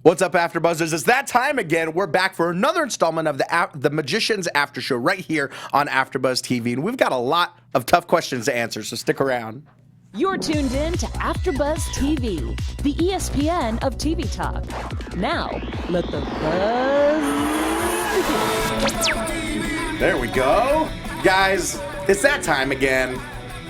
What's up, AfterBuzzers? It's that time again. We're back for another installment of the Magician's After Show right here on AfterBuzz TV, and we've got a lot of tough questions to answer, so stick around. You're tuned in to AfterBuzz TV, the ESPN of TV talk. Now, let the buzz begin. There we go. Guys, it's that time again.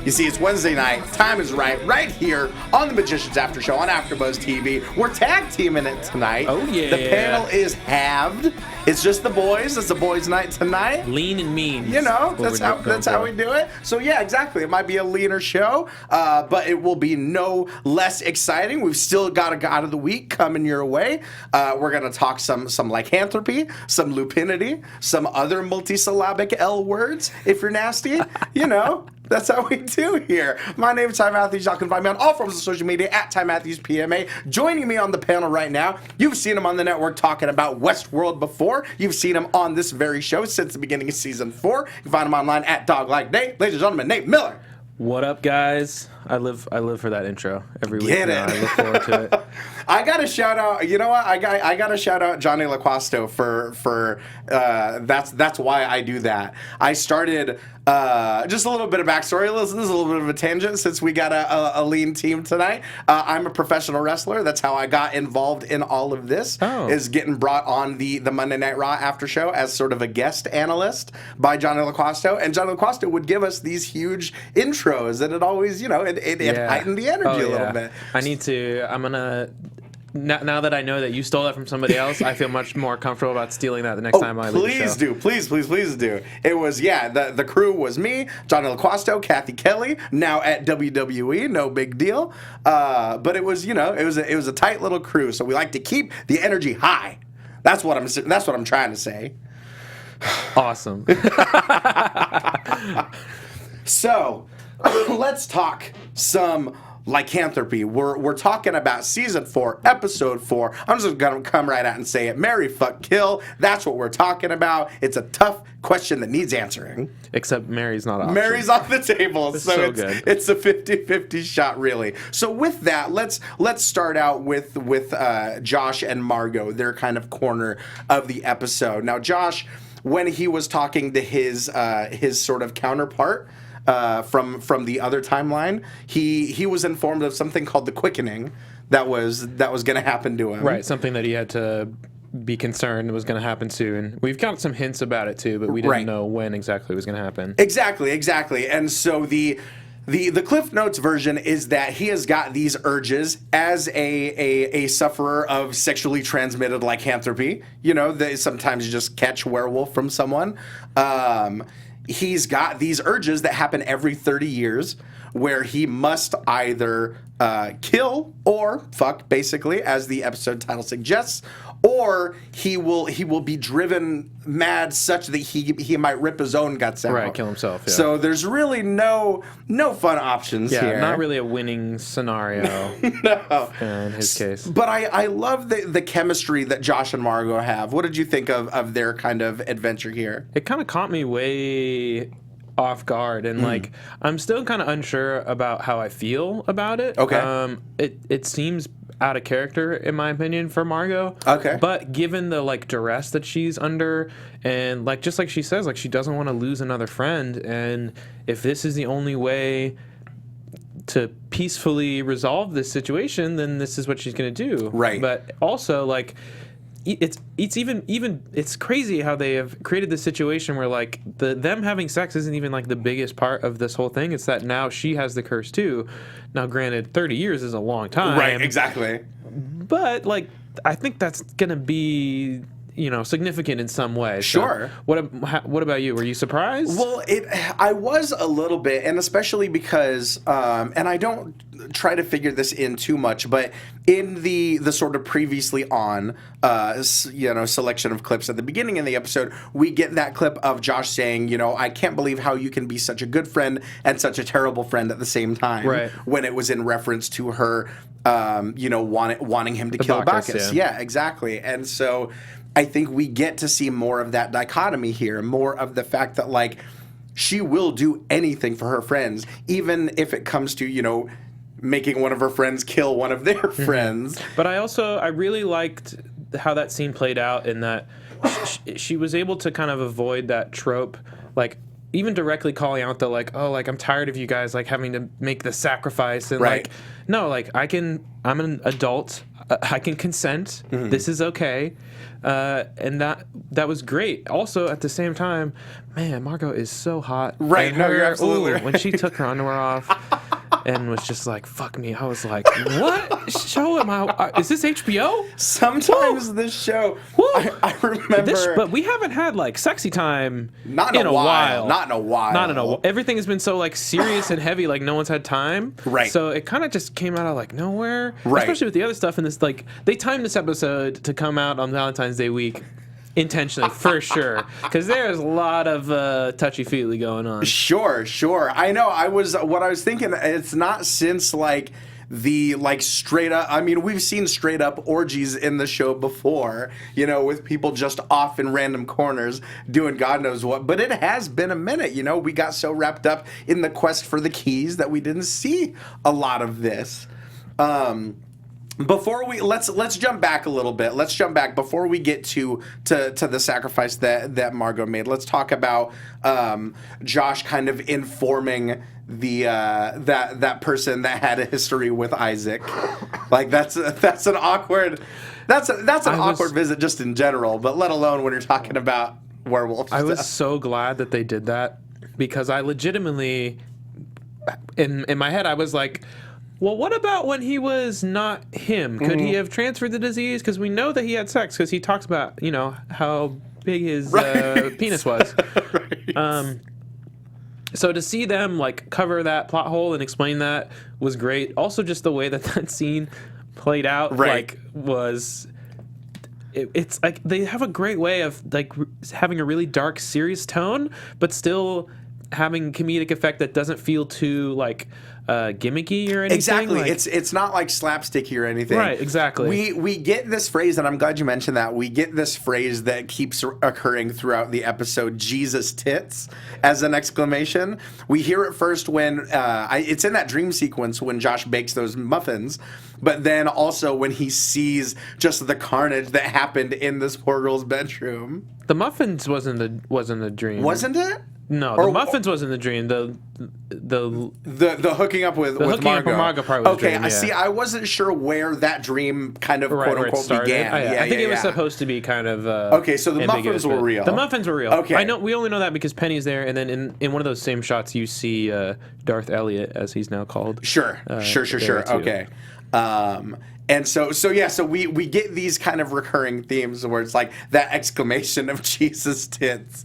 You see, it's Wednesday night. Time is right here on the Magician's After Show on AfterBuzz TV. We're tag teaming it tonight. Oh, yeah. The panel is halved. It's just the boys. It's the boys' night tonight. Lean and mean. You know, that's how we do it. So yeah, exactly. It might be a leaner show, but it will be no less exciting. We've still got a God of the Week coming your way. We're gonna talk some lycanthropy, some lupinity, some other multisyllabic L words. If you're nasty, you know. That's how we do here. My name is Ty Matthews. Y'all can find me on all forms of social media at Ty Matthews PMA. Joining me on the panel right now, you've seen him on the network talking about Westworld before. You've seen him on this very show since the beginning of season 4. You can find him online at Dog Like Nate. Ladies and gentlemen, Nate Miller. What up, guys? I live for that intro every week. Get it. Now. I look forward to it. I gotta shout out. You know what? I gotta shout out Johnny LaQuasto for that's why I do that. I started just a little bit of backstory. This is a little bit of a tangent since we got a lean team tonight. I'm a professional wrestler. That's how I got involved in all of this. Is getting brought on the Monday Night Raw after show as sort of a guest analyst by Johnny LaQuasto, and Johnny LaQuasto would give us these huge intros, and it always, it heightened the energy a little bit. I'm gonna. Now that I know that you stole that from somebody else, I feel much more comfortable about stealing that the next time I leave the show. Please do. It was, the crew was me, Johnny LaQuasto, Kathy Kelly, now at WWE, no big deal. But it was, it was a tight little crew, so we like to keep the energy high. That's what I'm trying to say. Awesome. So, let's talk some lycanthropy. We're talking about season 4, episode 4. I'm just gonna come right out and say it. Marry, fuck, kill. That's what we're talking about. It's a tough question that needs answering. Except Mary's not on. Mary's off the table, so good. It's a 50-50 shot, really. So with that, let's start out with Josh and Margo. Their kind of corner of the episode. Now, Josh, when he was talking to his sort of counterpart. From the other timeline, he was informed of something called the Quickening that was going to happen to him. Right, something that he had to be concerned was going to happen soon. We've got some hints about it too, but we didn't know when exactly it was going to happen. Exactly. And so the Cliff Notes version is that he has got these urges as a sufferer of sexually transmitted lycanthropy. Sometimes you just catch werewolf from someone. He's got these urges that happen every 30 years where he must either kill or fuck, basically, as the episode title suggests, or he will be driven mad such that he might rip his own guts out. Right, kill himself, yeah. So there's really no fun options here. Yeah, not really a winning scenario No. in his case. But I love the chemistry that Josh and Margo have. What did you think of their kind of adventure here? It kind of caught me way off guard, and I'm still kind of unsure about how I feel about it. Okay. It seems out of character in my opinion for Margo. Okay. But given the duress that she's under, and just like she says, she doesn't want to lose another friend, and if this is the only way to peacefully resolve this situation, then this is what she's going to do. Right. But also it's crazy how they have created this situation where them having sex isn't even the biggest part of this whole thing. It's that now she has the curse too. Now, granted, 30 years is a long time. Right, exactly. But I think that's gonna be significant in some way. Sure. So what about you? Were you surprised? Well, I was a little bit, and especially because, and I don't try to figure this in too much, but in the sort of previously on, selection of clips at the beginning of the episode, we get that clip of Josh saying, I can't believe how you can be such a good friend and such a terrible friend at the same time. Right. When it was in reference to her, wanting him to kill Bacchus. Yeah, exactly. And so I think we get to see more of that dichotomy here, more of the fact that she will do anything for her friends, even if it comes to, making one of her friends kill one of their friends. But I really liked how that scene played out in that she was able to kind of avoid that trope, like even directly calling out the like, oh, like I'm tired of you guys like having to make the sacrifice and like, no, like I'm an adult, I can consent. This is okay. And that was great. Also, at the same time, man, Margo is so hot. Right. No, you're absolutely right. When she took her underwear off and was just like, fuck me, I was like, what show am I? Is this HBO? Sometimes this show, I remember. But we haven't had like sexy time Not in a while. Not in a while. Everything has been so like serious and heavy, like no one's had time. Right. So it kind of just came out of like nowhere. Right. Especially with the other stuff in this, like they timed this episode to come out on Valentine's Day week. Intentionally, for sure, because there's a lot of touchy-feely going on. Sure. I know. What I was thinking. It's not since like the like straight up. I mean, we've seen straight up orgies in the show before. You know, with people just off in random corners doing God knows what. But it has been a minute. You know, we got so wrapped up in the quest for the keys that we didn't see a lot of this. Before we let's jump back a little bit. Let's jump back before we get to the sacrifice that Margo made. Let's talk about Josh kind of informing the that person that had a history with Isaac. Like that's an awkward awkward visit just in general, but let alone when you're talking about werewolves. I was so glad that they did that because I legitimately in my head I was like, well, what about when he was not him? Could he have transferred the disease? Because we know that he had sex because he talks about, you know, how big his penis was. Right. So to see them, like, cover that plot hole and explain that was great. Also, just the way that scene played out, like, was... It's like they have a great way of, like, having a really dark, serious tone, but still having comedic effect that doesn't feel too, like... gimmicky or anything. Exactly. Like, it's not like slapsticky or anything. Right, exactly. We get this phrase, and I'm glad you mentioned that. We get this phrase that keeps occurring throughout the episode, Jesus tits, as an exclamation. We hear it first when it's in that dream sequence when Josh bakes those muffins, but then also when he sees just the carnage that happened in this poor girl's bedroom. The muffins wasn't a dream. Wasn't it? No, the muffins wasn't the dream. The hooking up with hooking Margo. Up with Margo part was okay, dream, yeah. See, I wasn't sure where that dream kind of quote unquote began. I think it was supposed to be kind of okay. So the muffins were real. The muffins were real. Okay, I know. We only know that because Penny's there, and then in one of those same shots, you see Darth Eliot, as he's now called. Sure. Okay. And so we get these kind of recurring themes where it's like that exclamation of Jesus tits.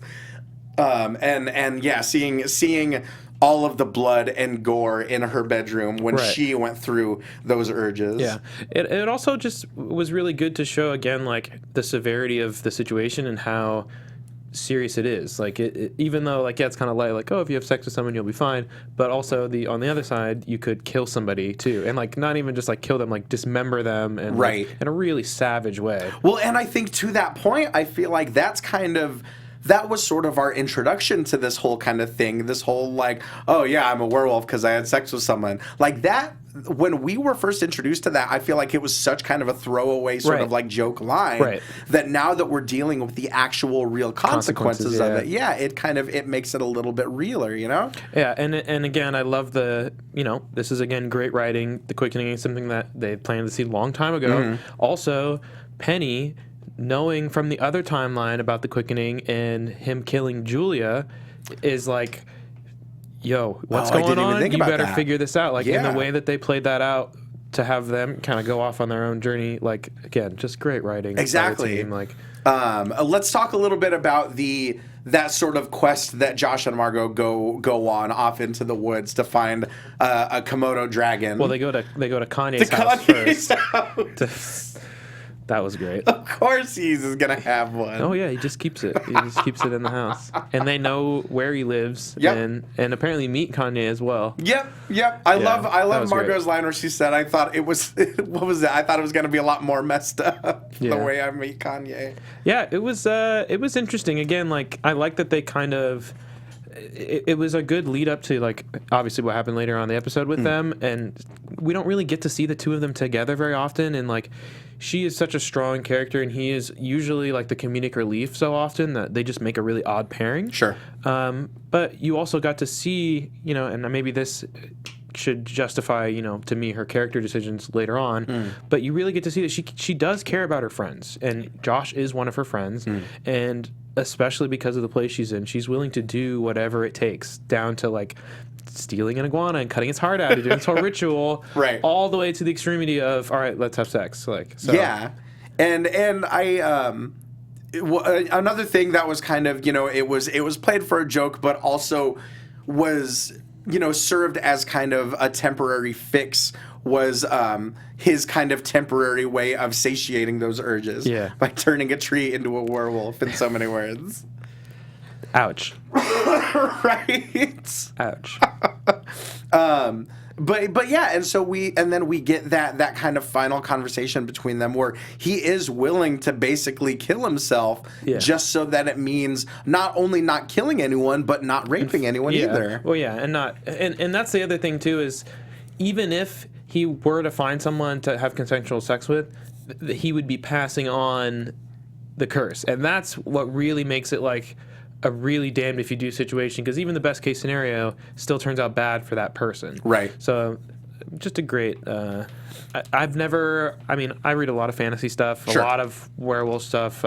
Seeing all of the blood and gore in her bedroom when she went through those urges. Yeah. It also just was really good to show again, like, the severity of the situation and how serious it is. Like, it even though, like, yeah, it's kind of light, like, oh, if you have sex with someone, you'll be fine. But also, on the other side, you could kill somebody, too. And, like, not even just, like, kill them, like, dismember them and like, in a really savage way. Well, and I think to that point, I feel like that's kind of... That was sort of our introduction to this whole kind of thing. This whole like, oh yeah, I'm a werewolf because I had sex with someone. Like that, when we were first introduced to that, I feel like it was such kind of a throwaway sort of like joke line that now that we're dealing with the actual real consequences of it, it makes it a little bit realer, you know? Yeah, and again, I love this is again great writing. The Quickening is something that they planned to see a long time ago. Also, Penny, knowing from the other timeline about the Quickening and him killing Julia, is like, yo, what's going on? You better figure this out. Like, in the way that they played that out, to have them kind of go off on their own journey, like, again, just great writing. Exactly. Like, let's talk a little bit about that sort of quest that Josh and Margo go on off into the woods to find a Komodo dragon. Well, they go to Kanye's house first. That was great. Of course he's going to have one. Oh, yeah, he just keeps it. He just keeps it in the house. And they know where he lives. And apparently meet Kanye as well. Yep. I love Margo's line where she said, I thought it was, what was it? I thought it was going to be a lot more messed up the way I meet Kanye. Yeah, it was interesting. Again, like, I like that they kind of, it was a good lead up to, like, obviously what happened later on in the episode with them, and we don't really get to see the two of them together very often, and, like, she is such a strong character, and he is usually, like, the comedic relief so often that they just make a really odd pairing. Sure. But you also got to see, you know, and maybe this should justify, you know, to me, her character decisions later on, but you really get to see that she does care about her friends, and Josh is one of her friends, and especially because of the place she's in, she's willing to do whatever it takes, down to, like, stealing an iguana and cutting its heart out and doing this whole ritual, right, all the way to the extremity of, all right, let's have sex. Like, so. Yeah. And I another thing that was kind of, you know, it was played for a joke, but also was, you know, served as kind of a temporary fix, was his kind of temporary way of satiating those urges, by turning a tree into a werewolf, in so many words. Ouch. Right? Ouch. But yeah, and then we get that kind of final conversation between them where he is willing to basically kill himself, just so that it means not only not killing anyone, but not raping anyone either. Well, yeah, and that's the other thing too, is even if he were to find someone to have consensual sex with, he would be passing on the curse, and that's what really makes it like a really damned if you do situation, because even the best case scenario still turns out bad for that person. Right. So just a great, I read a lot of fantasy stuff, a lot of werewolf stuff.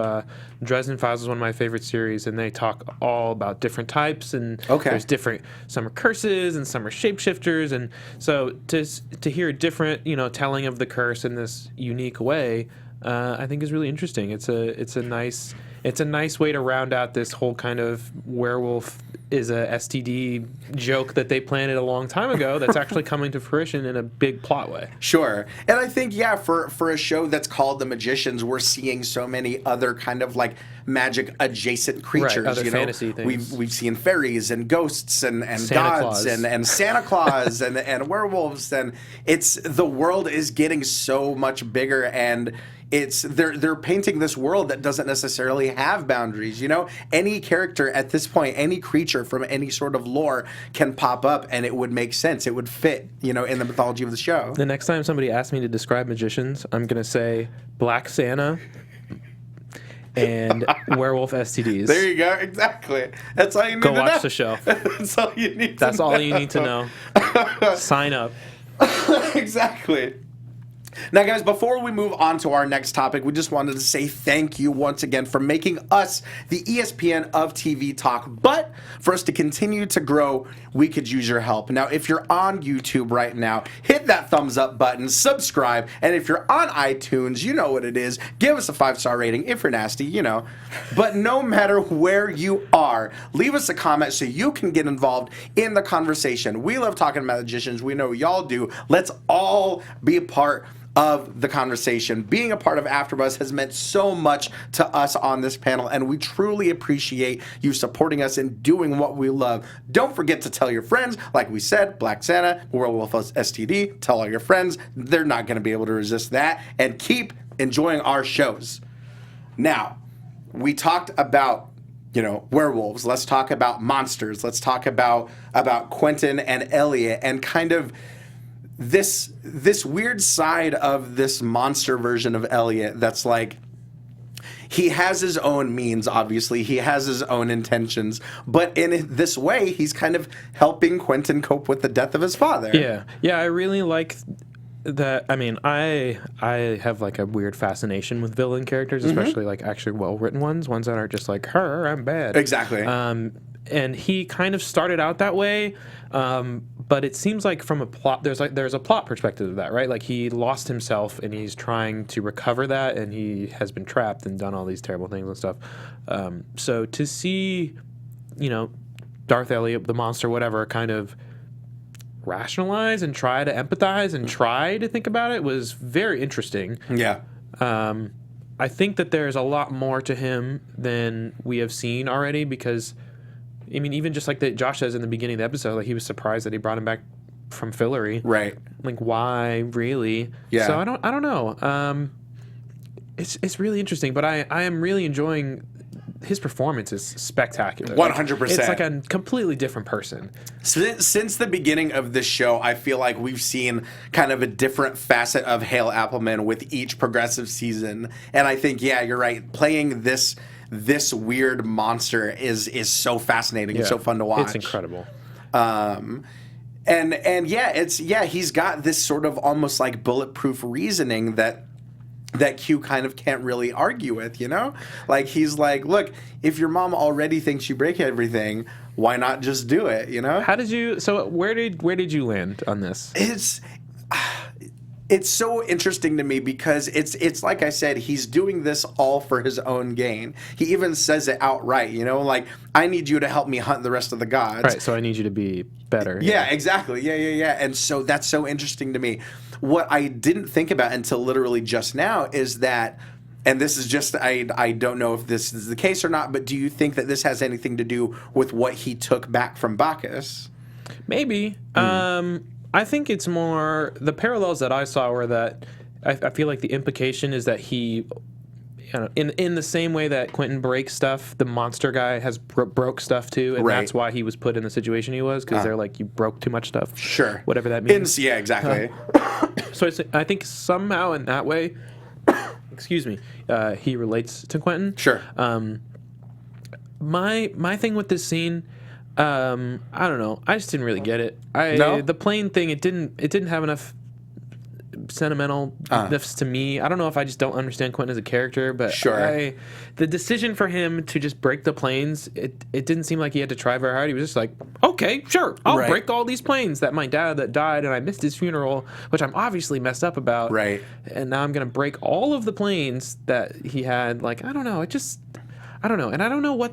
Dresden Files is one of my favorite series, and they talk all about different types, and there's different, some are curses and some are shapeshifters, and so to hear a different, you know, telling of the curse in this unique way, I think is really interesting. It's a nice way to round out this whole kind of werewolf is a STD joke that they planted a long time ago that's actually coming to fruition in a big plot way. Sure. And I think, yeah, for a show that's called The Magicians, we're seeing so many other kind of like magic adjacent creatures. Right, other you fantasy know, things. We've seen fairies and ghosts and Santa gods Claus. and Santa Claus and werewolves, and the world is getting so much bigger, and they're painting this world that doesn't necessarily have boundaries. You know, any character at this point, any creature from any sort of lore can pop up, and it would make sense. It would fit, you know, in the mythology of the show. The next time somebody asks me to describe magicians, I'm gonna say Black Santa and werewolf STDs. There you go. Exactly. That's all you need to know. Go watch the show. That's all you need to know. That's all you need to know. Sign up. Exactly. Now, guys, before we move on to our next topic, we just wanted to say thank you once again for making us the ESPN of TV talk. But for us to continue to grow, we could use your help. Now, if you're on YouTube right now, hit that thumbs up button, subscribe, and if you're on iTunes, you know what it is. Give us a 5-star rating if you're nasty, you know. But no matter where you are, leave us a comment so you can get involved in the conversation. We love talking about magicians. We know y'all do. Let's all be a part of the conversation. Being a part of AfterBuzz has meant so much to us on this panel, and we truly appreciate you supporting us and doing what we love. Don't forget to tell your friends, like we said, Black Santa, Werewolf STD, tell all your friends. They're not going to be able to resist that, and keep enjoying our shows. Now, we talked about, you know, werewolves. Let's talk about monsters. Let's talk about Quentin and Eliot, and kind of this weird side of this monster version of Eliot that's like, he has his own means, obviously. He has his own intentions. But in this way, he's kind of helping Quentin cope with the death of his father. Yeah. Yeah, I really like that. I mean, I have like a weird fascination with villain characters, especially like actually well-written ones that are just like, I'm bad. Exactly. And he kind of started out that way, but it seems like from a plot, there's a plot perspective of that, right? Like he lost himself and he's trying to recover that, and he has been trapped and done all these terrible things and stuff. So to see, you know, Darth Eliot, the monster, whatever, kind of rationalize and try to empathize and try to think about it was very interesting. Yeah. I think that there's a lot more to him than we have seen already, because I mean, even just like that Josh says in the beginning of the episode, like he was surprised that he brought him back from Fillory. Right. Like, why really? Yeah. So I don't know. It's really interesting, but I am really enjoying his performance is spectacular. 100%. It's like a completely different person. Since the beginning of this show, I feel like we've seen kind of a different facet of Hale Appleman with each progressive season. And I think, yeah, you're right. Playing this weird monster is so fascinating and so fun to watch. It's incredible. And he's got this sort of almost like bulletproof reasoning that Q kind of can't really argue with, you know? Like, he's like, look, if your mom already thinks you break everything, why not just do it, you know? Where did you land on this? It's so interesting to me because it's like I said, he's doing this all for his own gain. He even says it outright, you know, like, I need you to help me hunt the rest of the gods. Right, so I need you to be better. Yeah, exactly. Yeah. And so that's so interesting to me. What I didn't think about until literally just now is that, and this is just, I don't know if this is the case or not, but do you think that this has anything to do with what he took back from Bacchus? Maybe. I think it's more the parallels that I saw were that I feel like the implication is that he, in the same way that Quentin breaks stuff, the monster guy has broke stuff too, and that's why he was put in the situation he was, because they're like, you broke too much stuff. Sure. Whatever that means. Yeah, exactly. So I think somehow in that way, excuse me, he relates to Quentin. Sure. My thing with this scene, I don't know. I just didn't really get it. No? The plane thing, it didn't have enough sentimentalness to me. I don't know if I just don't understand Quentin as a character, but sure. The decision for him to just break the planes, it didn't seem like he had to try very hard. He was just like, okay, sure, I'll break all these planes that my dad that died and I missed his funeral, which I'm obviously messed up about. Right. And now I'm gonna break all of the planes that he had. Like, I don't know. I don't know. And I don't know what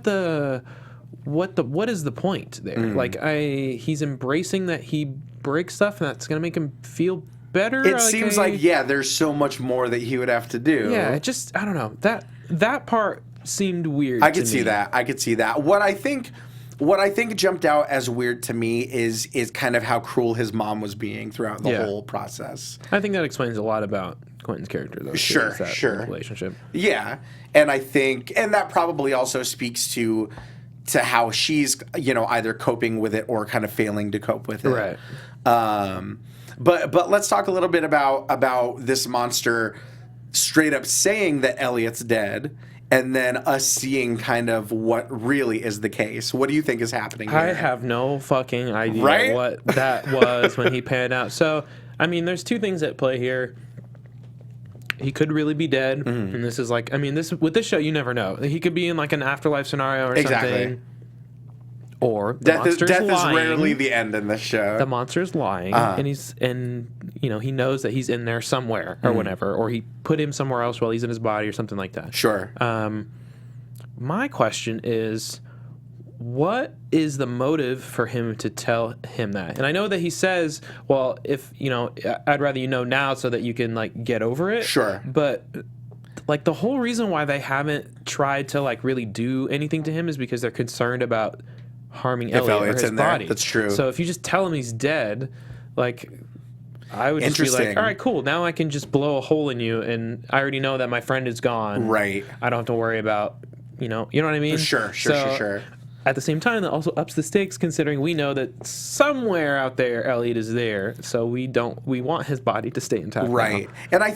is the point there? Like, he's embracing that he breaks stuff and that's gonna make him feel better. It seems like there's so much more that he would have to do. Yeah, I don't know. That part seemed weird. I could see that. What I think jumped out as weird to me is kind of how cruel his mom was being throughout the whole process. I think that explains a lot about Quentin's character, though. Sure. Relationship. Yeah, and I think, and that probably also speaks to how she's, either coping with it or kind of failing to cope with it. Right. But let's talk a little bit about this monster straight up saying that Eliot's dead, and then us seeing kind of what really is the case. What do you think is happening here? I have no fucking idea what that was when he panned out. So, I mean, there's two things at play here. He could really be dead, and this is like, I mean, with this show, you never know. He could be in like an afterlife scenario or something. Or death is lying. rarely the end in this show. The monster's lying, and he knows that he's in there somewhere or whatever, or he put him somewhere else while he's in his body or something like that. Sure. My question is, what is the motive for him to tell him that? And I know that he says, well, if I'd rather you know now so that you can like get over it. Sure. But like the whole reason why they haven't tried to like really do anything to him is because they're concerned about harming Elliot or his body. That's true. So if you just tell him he's dead, like, I would just be like, all right, cool. Now I can just blow a hole in you, and I already know that my friend is gone. Right. I don't have to worry about, you know what I mean? Sure. At the same time, that also ups the stakes, considering we know that somewhere out there Elliot is there. So we want his body to stay intact. Right. Now. And I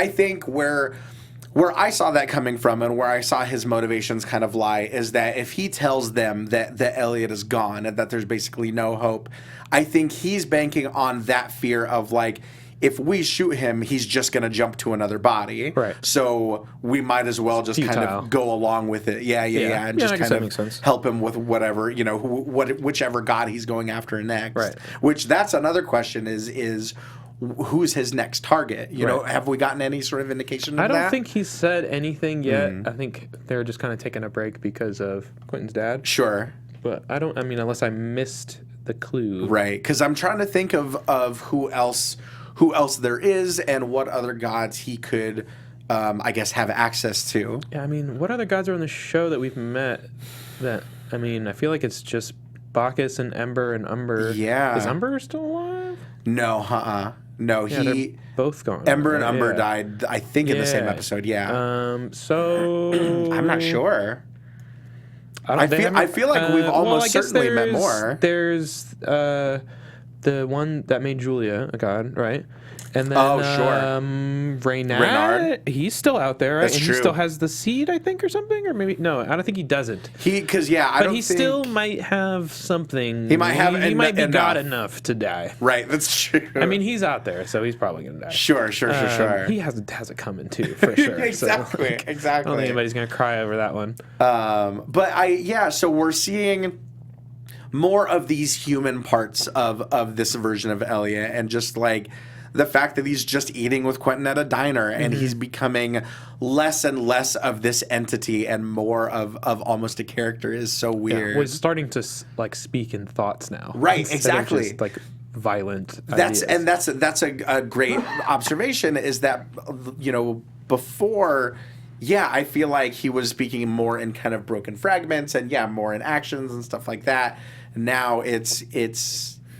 think where I saw that coming from and where I saw his motivations kind of lie is that if he tells them that Elliot is gone and that there's basically no hope, I think he's banking on that fear of like, if we shoot him, he's just going to jump to another body. Right. So we might as well just kind of go along with it. Yeah. And just kind of help him with whatever, whichever god he's going after next. Right. Which that's another question is who's his next target? You know, have we gotten any sort of indication of that? I don't think he's said anything yet. I think they're just kind of taking a break because of Quentin's dad. Sure. But unless I missed the clue. Right, because I'm trying to think of who else there is and what other gods he could, I guess, have access to. Yeah, I mean, what other gods are on the show that we've met that, I feel like it's just Bacchus and Ember and Umber. Yeah. Is Umber still alive? No, No, they're both gone. Ember and Umber died, I think, in the same episode. Yeah. So I'm not sure. I feel like we've almost certainly met more. There's the one that made Julia a god, right? And then Reynard, he's still out there, right? That's and true. He still has the seed, I think, or something, or maybe no, I don't think he doesn't. Still might have something. He might have. He might be god enough to die. Right, that's true. I mean, he's out there, so he's probably gonna die. Sure. He has it coming too, for sure. Exactly. I don't think anybody's gonna cry over that one. So we're seeing more of these human parts of this version of Elliot, and just like the fact that he's just eating with Quentin at a diner, and he's becoming less and less of this entity and more of almost a character is so weird. Yeah, was starting to like speak in thoughts now, right? Exactly, just, like violent. Ideas. That's a great observation. Is that before. Yeah, I feel like he was speaking more in kind of broken fragments and more in actions and stuff like that. Now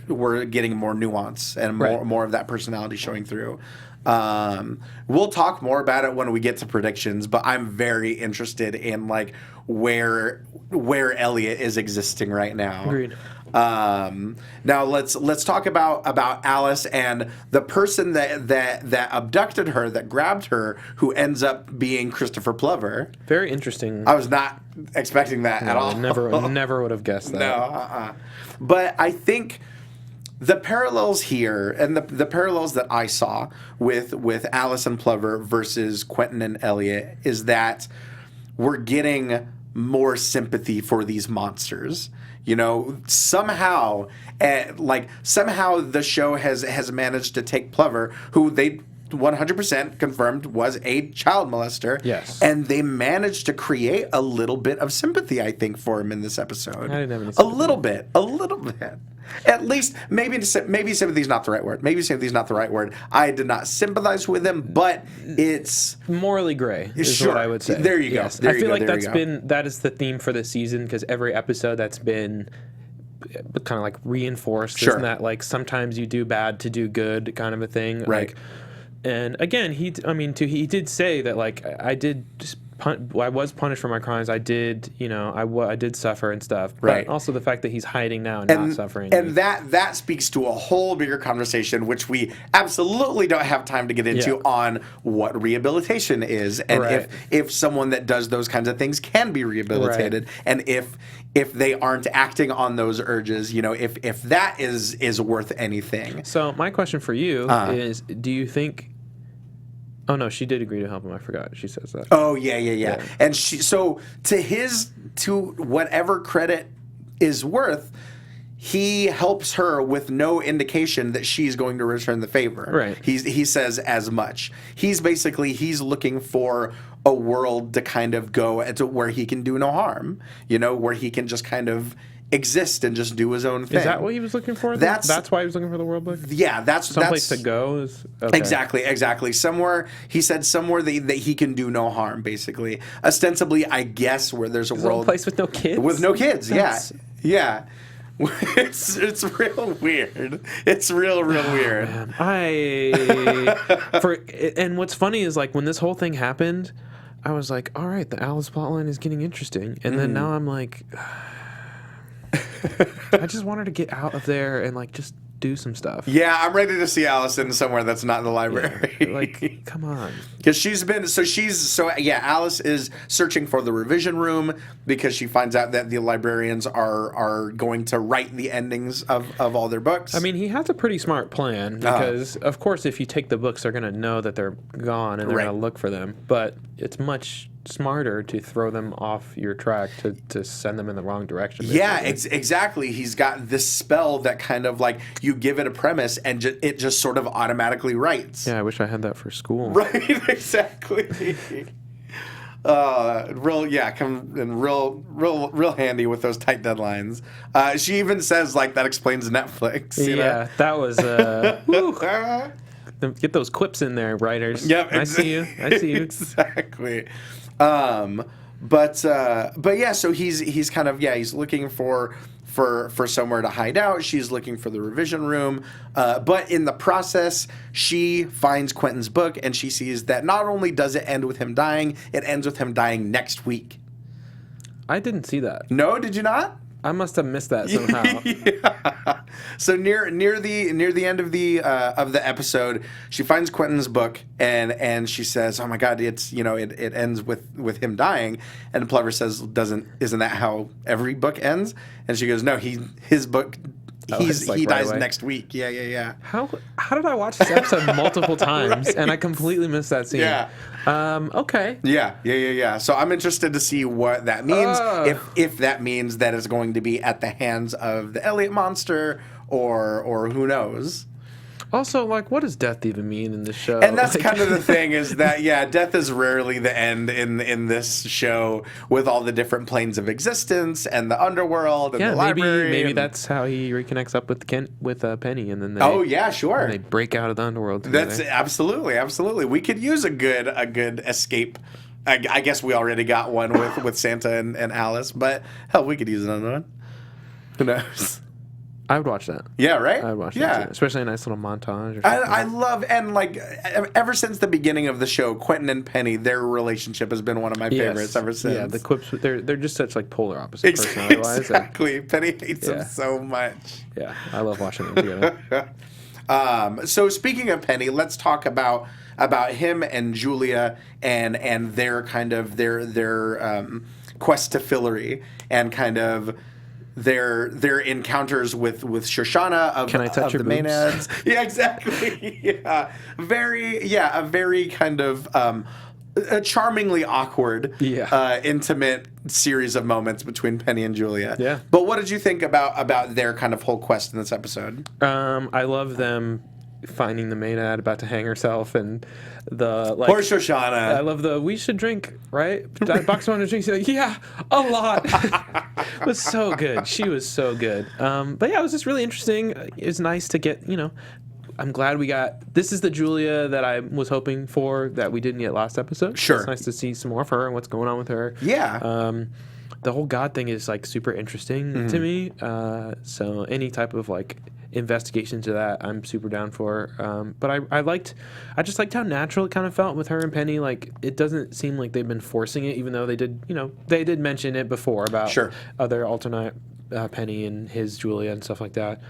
we're getting more nuance and more of that personality showing through. We'll talk more about it when we get to predictions, but I'm very interested in like where Elliot is existing right now. Agreed. Now let's talk about Alice and the person that abducted her, that grabbed her, who ends up being Christopher Plover. Very interesting. I was not expecting that at all. Never would have guessed that. No, But I think the parallels here, and the parallels that I saw with Alice and Plover versus Quentin and Elliot, is that we're getting more sympathy for these monsters. Somehow the show has managed to take Plover, who they 100% confirmed was a child molester. Yes. And they managed to create a little bit of sympathy, I think, for him in this episode. I didn't have any sympathy. A little bit. At least, maybe sympathy's not the right word. I did not sympathize with him, but it's morally gray is what I would say. There you go. I feel like that is the theme for this season, because every episode that's been kind of like reinforced. Sure. Isn't that like sometimes you do bad to do good kind of a thing? Right. And again, he did say that like I was punished for my crimes. I did, I did suffer and stuff. Right. But also the fact that he's hiding now and not suffering. And that speaks to a whole bigger conversation, which we absolutely don't have time to get into on what rehabilitation is, and if someone that does those kinds of things can be rehabilitated, and if they aren't acting on those urges, if that is worth anything. So my question for you is, do you think... Oh no, she did agree to help him. I forgot. She says that. Oh yeah. And to whatever credit is worth, he helps her with no indication that she's going to return the favor. Right. He says as much. He's looking for a world to kind of go to where he can do no harm. Where he can just kind of exist and just do his own thing. Is that what he was looking for? That's why he was looking for the world book? Yeah, that's someplace to go. Okay. Exactly. Somewhere, he said somewhere that he can do no harm, basically. Ostensibly, I guess, where there's a world... place with no kids? With no kids, yeah. It's real weird. It's real weird. Man. And what's funny is, like, when this whole thing happened, I was like, all right, the Alice plotline is getting interesting. And then now I'm like... I just want her to get out of there and like just do some stuff. Yeah, I'm ready to see Allison somewhere that's not in the library. Yeah, like, come on. Because Alice is searching for the revision room because she finds out that the librarians are going to write the endings of all their books. I mean, he has a pretty smart plan because, of course, if you take the books, they're going to know that they're gone and they're going to look for them. But it's much smarter to throw them off your track to send them in the wrong direction. Yeah, exactly. He's got this spell that kind of like you give it a premise and it just sort of automatically writes. Yeah, I wish I had that for school. Right, exactly. Real handy with those tight deadlines. She even says like that explains Netflix. Yeah, that was. Get those quips in there, writers. Yep, I see you. Exactly. But yeah, so he's kind of he's looking for somewhere to hide out. She's looking for the revision room. But in the process, she finds Quentin's book and she sees that not only does it end with him dying, it ends with him dying next week. I didn't see that. No, did you not? I must have missed that somehow. Yeah. So near the end of the episode, she finds Quentin's book and she says, "Oh my God, it's it ends with him dying." And Plover says, "Isn't that how every book ends?" And she goes, "No, his book." He dies next week. Yeah. How did I watch this episode multiple times and I completely missed that scene? Yeah. Okay. Yeah. So I'm interested to see what that means. If that means that it's going to be at the hands of the Eliot monster or who knows. Also, like, what does death even mean in this show? And that's kind of the thing is that, death is rarely the end in this show with all the different planes of existence and the underworld and the library. Maybe that's how he reconnects up with Penny, and then they break out of the underworld together. That's absolutely. We could use a good escape. I guess we already got one with Santa and Alice, but hell, we could use another one. Who knows? I would watch that. Yeah, right? I would watch that too. Especially a nice little montage. Or I love, and like, ever since the beginning of the show, Quentin and Penny, their relationship has been one of my favorites ever since. Yeah, the quips, they're just such like polar opposites personality-wise. Exactly. Penny hates him so much. Yeah, I love watching them together. So speaking of Penny, let's talk about him and Julia and their kind of their quest to Fillory and kind of their encounters with Shoshana of Can I touch your the Maenads. Yeah, exactly. Yeah. A very kind of a charmingly awkward, intimate series of moments between Penny and Julia. Yeah. But what did you think about their kind of whole quest in this episode? I love them finding the Maenad about to hang herself and the Poor Shoshana. I love we should drink, right? Box of drinks. Like, yeah, a lot. It was so good. She was so good. But yeah, it was just really interesting. It's nice to get, I'm glad we got, this is the Julia that I was hoping for that we didn't get last episode. Sure. It's nice to see some more of her and what's going on with her. Yeah. The whole God thing is like super interesting to me. So any type of like investigation to that, I'm super down for. But I just liked how natural it kind of felt with her and Penny. Like it doesn't seem like they've been forcing it, even though they did mention it before about other alternate Penny and his Julia and stuff like that.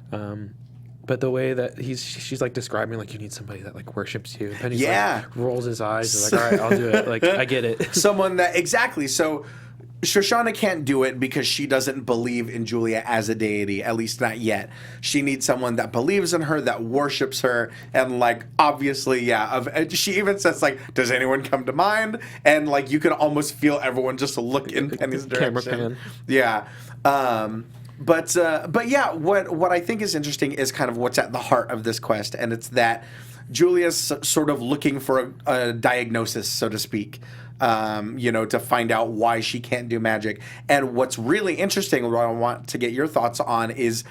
But the way that she's like describing, like, you need somebody that like worships you. And Penny's like rolls his eyes. He's like, all right, I'll do it. Like, I get it. Someone that exactly. So Shoshana can't do it because she doesn't believe in Julia as a deity, at least not yet. She needs someone that believes in her, that worships her, and like obviously, she even says like, "Does anyone come to mind?" And like you can almost feel everyone just look in Penny's direction. Camera pan. Yeah. But yeah, what I think is interesting is kind of what's at the heart of this quest, and it's that Julia's sort of looking for a diagnosis, so to speak. To find out why she can't do magic. And what's really interesting, what I want to get your thoughts on, is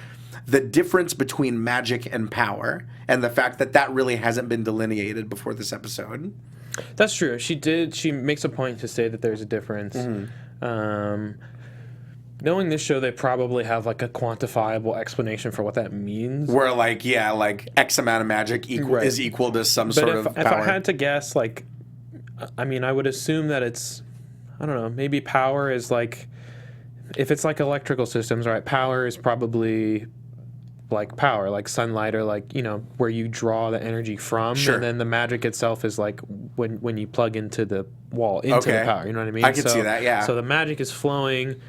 the difference between magic and power, and the fact that really hasn't been delineated before this episode. That's true. She makes a point to say that there's a difference. Knowing this show, they probably have like a quantifiable explanation for what that means. Where like X amount of magic is equal to some sort of power. If I had to guess, like, I mean, I would assume that it's, I don't know, maybe power is like, if it's like electrical systems, right? Power is probably like power, like sunlight, or like, where you draw the energy from. Sure. And then the magic itself is like when you plug into the wall, into the power. You know what I mean? I can see that, yeah. So the magic is flowing.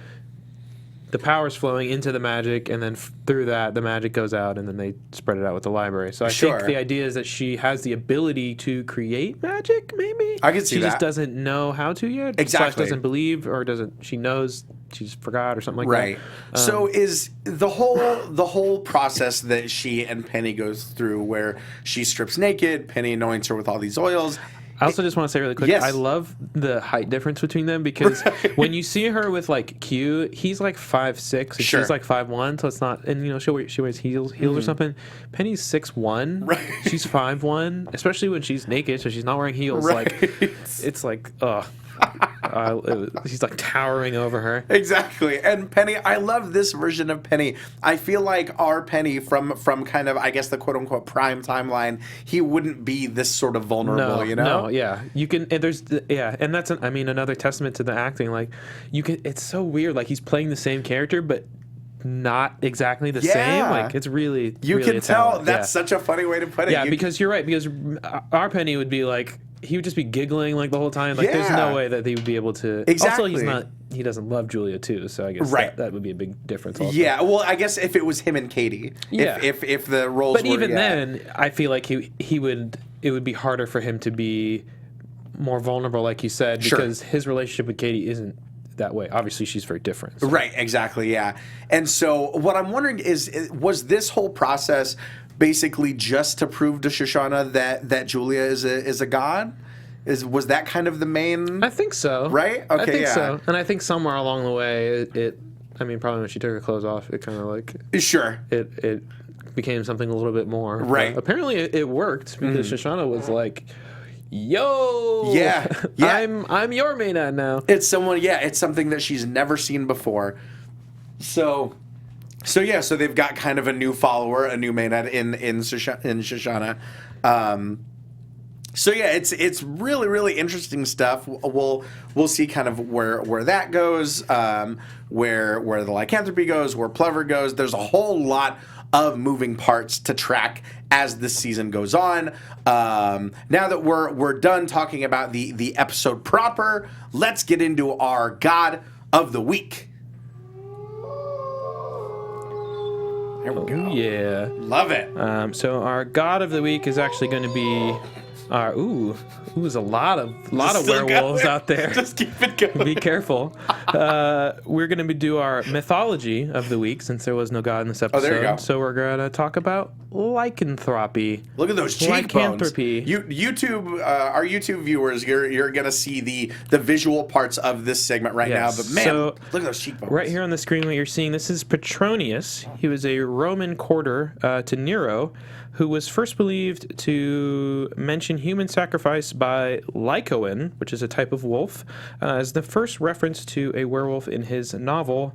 The power's flowing into the magic, and then through that, the magic goes out, and then they spread it out with the library. So I think the idea is that she has the ability to create magic, maybe? I can see that. She just doesn't know how to yet. Exactly. Doesn't believe, or she knows, she just forgot, or something like right. that. So is the whole process that she and Penny goes through, where she strips naked, Penny anoints her with all these oils. I also just want to say really quick, I love the height difference between them, because when you see her with like Q, he's like 5'6", and she's like 5'1", so it's not, and she wears heels or something. Penny's 6'1", right. She's 5'1", especially when she's naked, so she's not wearing heels. Right. Like, it's like, ugh. He's like towering over her. Exactly. And Penny, I love this version of Penny. I feel like our Penny from kind of, I guess, the quote unquote prime timeline, he wouldn't be this sort of vulnerable, you know? No, yeah. You can, and and that's, another testament to the acting. Like, it's so weird. Like, he's playing the same character, but not exactly the same. Like, it's really, you really can tell. That's such a funny way to put it. Yeah, because you're right. Because our Penny would be like, he would just be giggling like the whole time. Like, there's no way that he would be able to. Exactly. Also, he doesn't love Julia too, so I guess that would be a big difference. Also. Yeah, well, I guess if it was him and Katie, if the roles. But even then, I feel like he would. It would be harder for him to be more vulnerable, like you said, because his relationship with Katie isn't that way. Obviously, she's very different. So. Right. Exactly. Yeah. And so, what I'm wondering is, was this whole process basically just to prove to Shoshana that Julia is a god? Was that kind of the main? I think so. Right? Okay, I think so. And I think somewhere along the way, probably when she took her clothes off, it kind of like it became something a little bit more. Right. But apparently, it worked because Shoshana was like, "Yo, yeah. I'm your maynard now." It's something that she's never seen before. So they've got kind of a new follower, a new maynard in Shoshana. It's really, really interesting stuff. We'll see kind of where that goes, where the lycanthropy goes, where Plover goes. There's a whole lot of moving parts to track as this season goes on. Now that we're done talking about the episode proper, let's get into our God of the Week. There we go. Yeah. Love it. So our God of the Week is actually going to be there's a lot of werewolves out there. Just keep it going. Be careful. We're going to do our mythology of the week since there was no God in this episode. Oh, there you go. So we're going to talk about lycanthropy. Look at those cheekbones. Lycanthropy. YouTube, our YouTube viewers, you're going to see the visual parts of this segment right now. But man, look at those cheekbones. Right here on the screen, what you're seeing, this is Petronius. He was a Roman courtier to Nero, who was first believed to mention human sacrifice by Lycoen, which is a type of wolf, as the first reference to a werewolf in his novel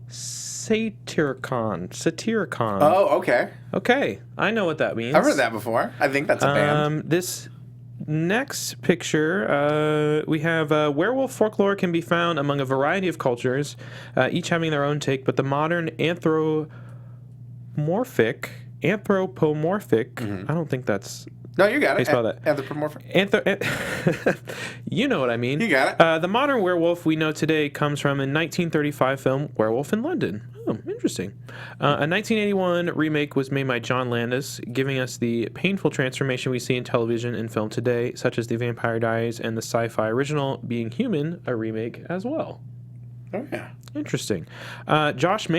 Satyricon. Oh, okay. Okay, I know what that means. I've heard that before. I think that's a band. This next picture, we have werewolf folklore can be found among a variety of cultures, each having their own take, but the modern anthropomorphic. I don't think that's. No, you got it. Spell that. Anthropomorphic. You know what I mean. You got it. The modern werewolf we know today comes from a 1935 film, Werewolf in London. Oh, interesting. A 1981 remake was made by John Landis, giving us the painful transformation we see in television and film today, such as The Vampire Diaries and the sci-fi original Being Human, a remake as well. Oh, yeah. Interesting. Josh's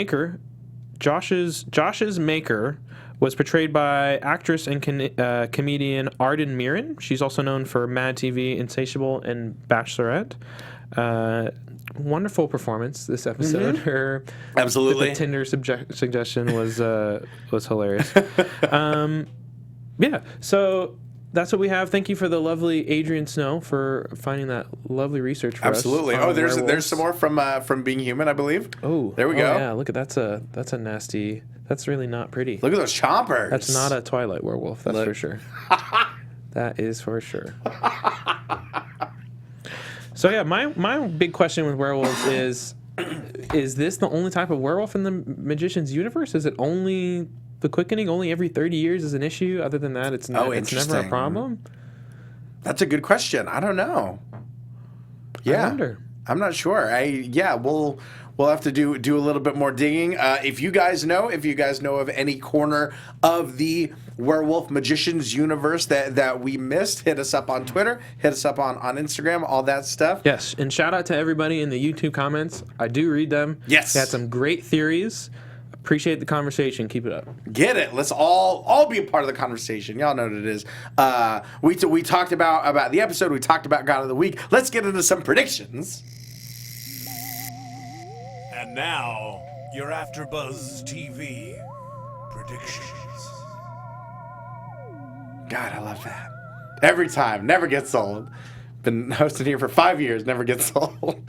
Maker was portrayed by actress and comedian Arden Mirren. She's also known for Mad TV, Insatiable, and Bachelorette. Wonderful performance this episode. Her absolutely the Tinder suggestion was hilarious. So that's what we have. Thank you for the lovely Adrian Snow for finding that lovely research for us. Absolutely. Oh, there's some more from Being Human, I believe. Oh, there we go. Yeah, look at that's a nasty. That's really not pretty. Look at those chompers. That's not a Twilight werewolf. That's for sure. That is for sure. So yeah, my big question with werewolves is this the only type of werewolf in the Magician's universe? Is it only the Quickening? Only every 30 years is an issue? Other than that, it's never a problem? That's a good question. I don't know. Yeah. I wonder. I'm not sure. We'll have to do a little bit more digging. If you guys know of any corner of the Werewolf Magicians universe that we missed, hit us up on Twitter, hit us up on Instagram, all that stuff. Yes, and shout out to everybody in the YouTube comments. I do read them. Yes. You had some great theories. Appreciate the conversation. Keep it up. Get it. Let's all be a part of the conversation. Y'all know what it is. We talked about the episode. We talked about God of the Week. Let's get into some predictions. And now, your AfterBuzz TV predictions. God, I love that. Every time. Never gets old. Been hosting here for 5 years, never gets old.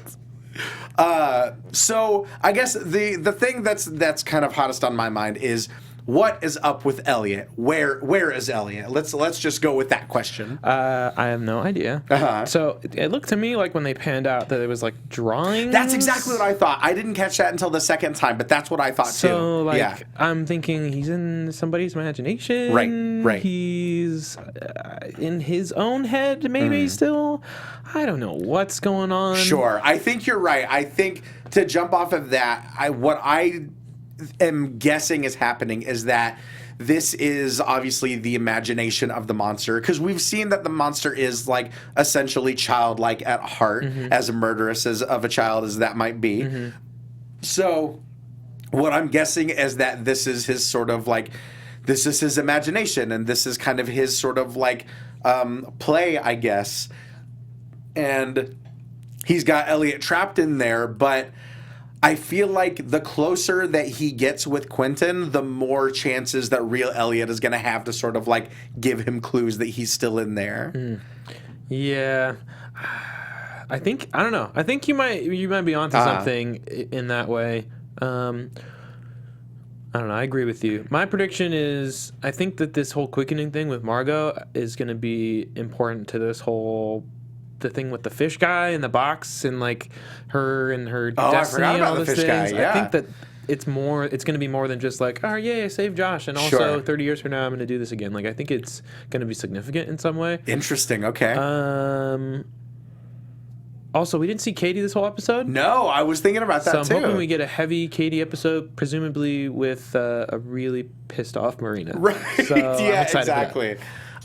So I guess the thing that's kind of hottest on my mind is, what is up with Eliot? Where is Eliot? Let's just go with that question. I have no idea. So it looked to me like when they panned out that it was like drawings. That's exactly what I thought. I didn't catch that until the second time, but that's what I thought too. So like yeah. I'm thinking he's in somebody's imagination. Right. He's in his own head maybe still. I don't know what's going on. Sure. I think you're right. I think to jump off of that, what I am guessing is happening is that this is obviously the imagination of the monster, because we've seen that the monster is like essentially childlike at heart, as murderous as of a child as that might be. So what I'm guessing is that this is his sort of like, this is his imagination, and this is kind of his sort of like play, I guess. And he's got Eliot trapped in there, but I feel like the closer that he gets with Quentin, the more chances that real Eliot is going to have to sort of like give him clues that he's still in there. Yeah. I don't know. I think you might be onto something in that way. I don't know. I agree with you. My prediction is I think that this whole quickening thing with Margo is going to be important to this whole the thing with the fish guy in the box and like her and her destiny and all those things. Guy, I think that it's going to be more than just like, oh yeah, I saved Josh, and also 30 years from now I'm going to do this again. Like I think it's going to be significant in some way. Interesting. Okay. Also, we didn't see Katie this whole episode. No, I was thinking about that too. So I'm hoping we get a heavy Katie episode, presumably with a really pissed off Marina. Right. So yeah, exactly.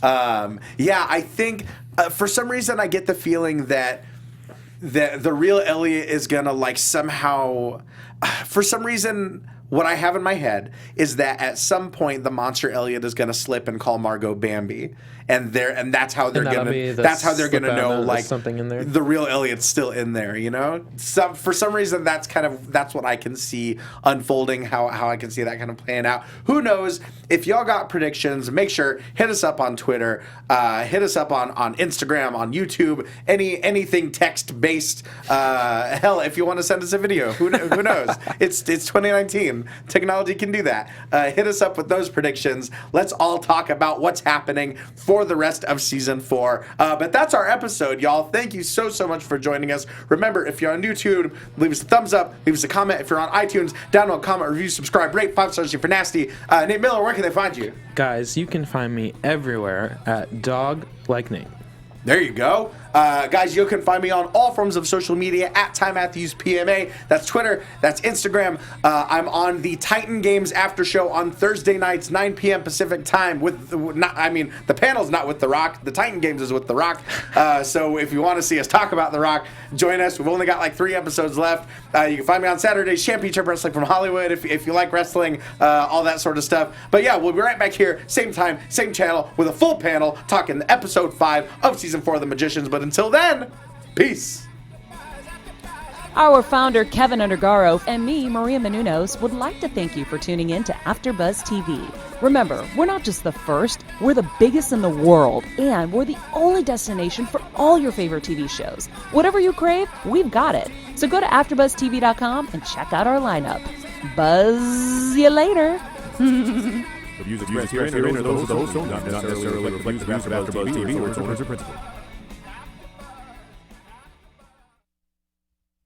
Yeah, I think for some reason I get the feeling that the real Eliot is gonna like somehow, for some reason, what I have in my head is that at some point the monster Eliot is gonna slip and call Margo Bambi, and that's how they're gonna know like something in there. The real Eliot's still in there, you know. For some reason that's what I can see unfolding. How I can see that kind of playing out. Who knows? If y'all got predictions, make sure hit us up on Twitter, hit us up on Instagram, on YouTube, anything text based. Hell, if you want to send us a video, who knows? It's 2019. Technology can do that. Hit us up with those predictions. Let's all talk about what's happening for the rest of season 4. But that's our episode, y'all. Thank you so much for joining us. Remember, if you're on YouTube, leave us a thumbs up, leave us a comment. If you're on iTunes, download, comment, review, subscribe, rate, 5 stars for nasty. Nate Miller, where can they find you? Guys, you can find me everywhere at Dog Like Nate. There you go. Guys, you can find me on all forms of social media at Ty Matthews PMA. That's Twitter. That's Instagram. I'm on the Titan Games after show on Thursday nights, 9 p.m. Pacific time. The panel's not with The Rock. The Titan Games is with The Rock. So if you want to see us talk about The Rock, join us. We've only got like 3 episodes left. You can find me on Saturdays, Championship Wrestling from Hollywood, if you like wrestling, all that sort of stuff. But yeah, we'll be right back here, same time, same channel, with a full panel talking episode 5 of season 4 of The Magicians. But until then, peace. Our founder, Keven Undergaro, and me, Maria Menounos, would like to thank you for tuning in to AfterBuzz TV. Remember, we're not just the first, we're the biggest in the world, and we're the only destination for all your favorite TV shows. Whatever you crave, we've got it. So go to AfterBuzzTV.com and check out our lineup. Buzz you later. The views expressed here are those of the host, not necessarily reflect the views of AfterBuzz TV or its owners or principals.